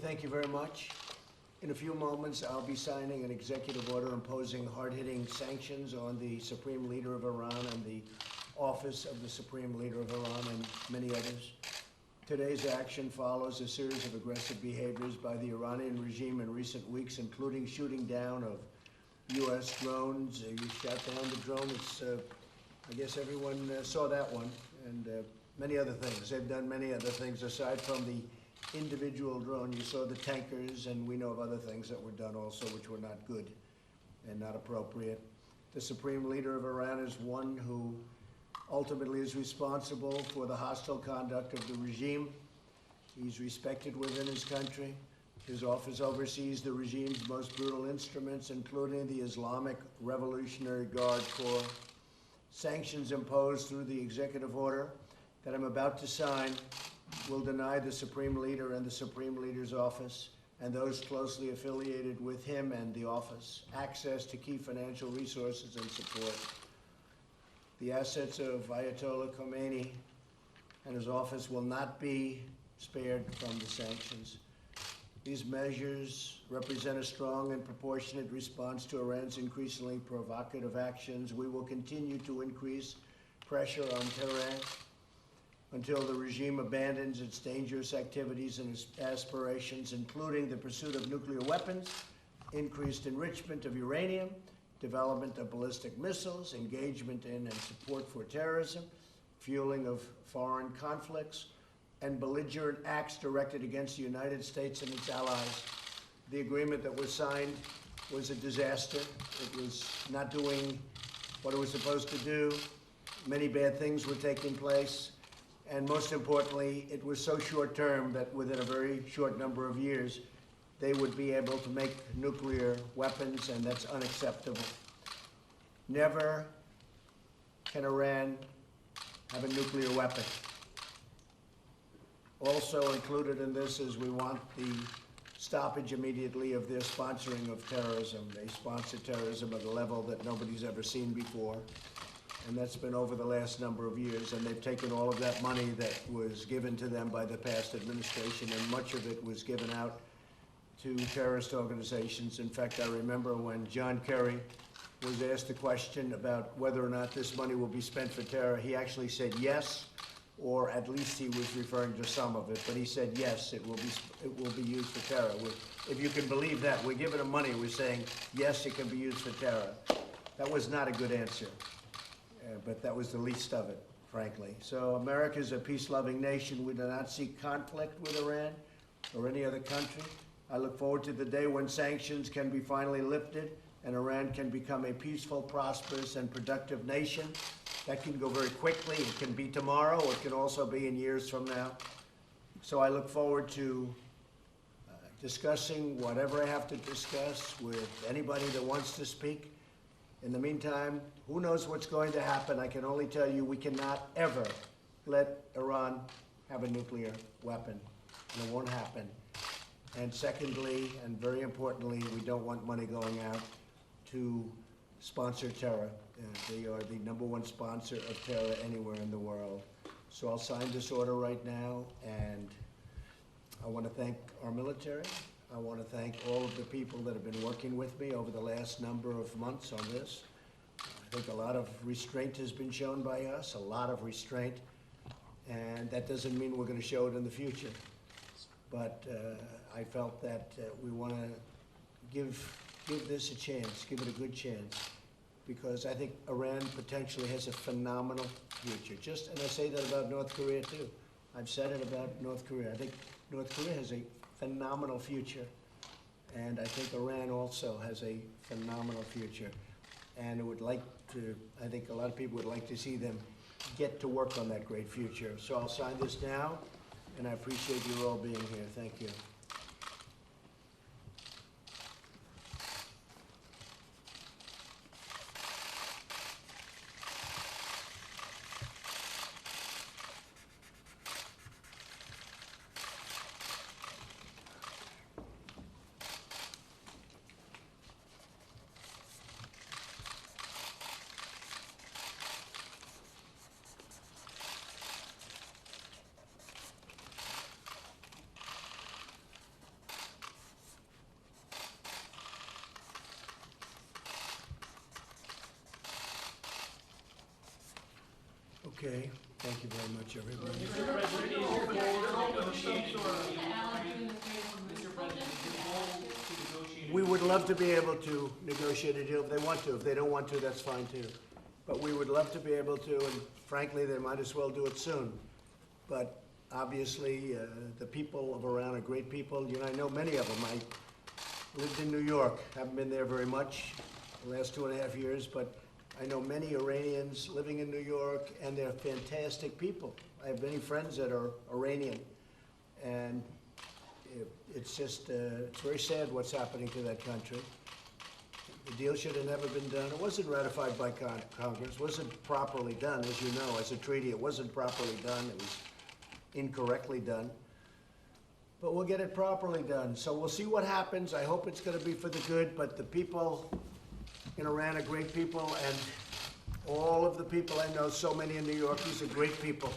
thank you very much. In a few moments, I'll be signing an executive order imposing hard-hitting sanctions on the Supreme Leader of Iran and the Office of the Supreme Leader of Iran and many others. Today's action follows a series of aggressive behaviors by the Iranian regime in recent weeks, including shooting down of U.S. drones. You shot down the drone. I guess everyone saw that one, and many other things. They've done many other things aside from the individual drone. You saw the tankers, and we know of other things that were done also which were not good and not appropriate. The Supreme Leader of Iran is one who ultimately is responsible for the hostile conduct of the regime. He's respected within his country. His office oversees the regime's most brutal instruments, including the Islamic Revolutionary Guard Corps. Sanctions imposed through the executive order that I'm about to sign will deny the Supreme Leader and the Supreme Leader's office and those closely affiliated with him and the office access to key financial resources and support. The assets of Ayatollah Khomeini and his office will not be spared from the sanctions. These measures represent a strong and proportionate response to Iran's increasingly provocative actions. We will continue to increase pressure on Tehran until the regime abandons its dangerous activities and its aspirations, including the pursuit of nuclear weapons, increased enrichment of uranium, development of ballistic missiles, engagement in and support for terrorism, fueling of foreign conflicts, and belligerent acts directed against the United States and its allies. The agreement that was signed was a disaster. It was not doing what it was supposed to do. Many bad things were taking place. And most importantly, it was so short-term that within a very short number of years, they would be able to make nuclear weapons, and that's unacceptable. Never can Iran have a nuclear weapon. Also included in this is we want the stoppage immediately of their sponsoring of terrorism. They sponsor terrorism at a level that nobody's ever seen before. And that's been over the last number of years, and they've taken all of that money that was given to them by the past administration, and much of it was given out to terrorist organizations. In fact, I remember when John Kerry was asked the question about whether or not this money will be spent for terror, he actually said yes, or at least he was referring to some of it, but he said yes, it will be used for terror. If you can believe that, we're giving them money, we're saying yes, it can be used for terror. That was not a good answer. But that was the least of it, frankly. So America is a peace-loving nation. We do not seek conflict with Iran or any other country. I look forward to the day when sanctions can be finally lifted and Iran can become a peaceful, prosperous, and productive nation. That can go very quickly. It can be tomorrow, or it can also be in years from now. So I look forward to discussing whatever I have to discuss with anybody that wants to speak. In the meantime, who knows what's going to happen? I can only tell you we cannot ever let Iran have a nuclear weapon, and it won't happen. And secondly, and very importantly, we don't want money going out to sponsor terror. They are the #1 sponsor of terror anywhere in the world. So I'll sign this order right now, and I want to thank our military. I want to thank all of the people that have been working with me over the last number of months on this. I think a lot of restraint has been shown by us, a lot of restraint, and that doesn't mean we're going to show it in the future. But I felt that we want to give this a chance, give it a good chance, because I think Iran potentially has a phenomenal future. And I say that about North Korea too. I've said it about North Korea. I think North Korea has a phenomenal future, and I think Iran also has a phenomenal future, and I think a lot of people would like to see them get to work on that great future. So I'll sign this now, and I appreciate you all being here. Thank you. Okay, thank you very much, everybody. Mr. President, is your goal to negotiate? We would love to be able to negotiate a deal if they want to. If they don't want to, that's fine too. But we would love to be able to, and frankly, they might as well do it soon. But obviously, the people of Iran are great people. You know, I know many of them. I lived in New York, haven't been there very much the last 2.5 years, but I know many Iranians living in New York, and they're fantastic people. I have many friends that are Iranian, and it's just, it's very sad what's happening to that country. The deal should have never been done. It wasn't ratified by Congress. It wasn't properly done, as you know, as a treaty. It wasn't properly done. It was incorrectly done. But we'll get it properly done. So we'll see what happens. I hope it's going to be for the good, but the people in Iran are great people, and all of the people I know, so many in New York, these are great people.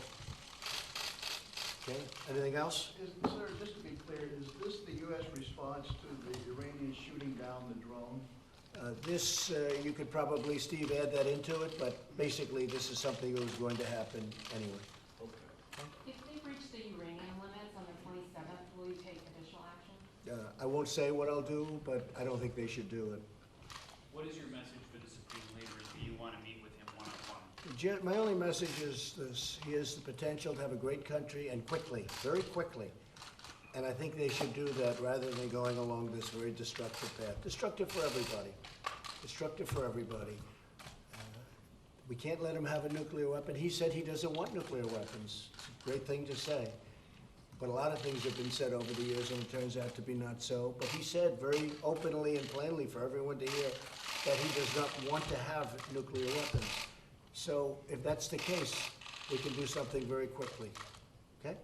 Okay, anything else? Sir, just to be clear, is this the U.S. response to the Iranians shooting down the drone? You could probably, Steve, add that into it, but basically this is something that was going to happen anyway. Okay. If they breach the uranium limits on the 27th, will you take additional action? I won't say what I'll do, but I don't think they should do it. What is your message for the Supreme Leader? Do you want to meet with him one-on-one? My only message is this: he has the potential to have a great country, and quickly, very quickly. And I think they should do that rather than going along this very destructive path. Destructive for everybody. Destructive for everybody. We can't let him have a nuclear weapon. He said he doesn't want nuclear weapons. It's a great thing to say. But a lot of things have been said over the years, and it turns out to be not so. But he said very openly and plainly for everyone to hear that he does not want to have nuclear weapons. So if that's the case, we can do something very quickly. Okay?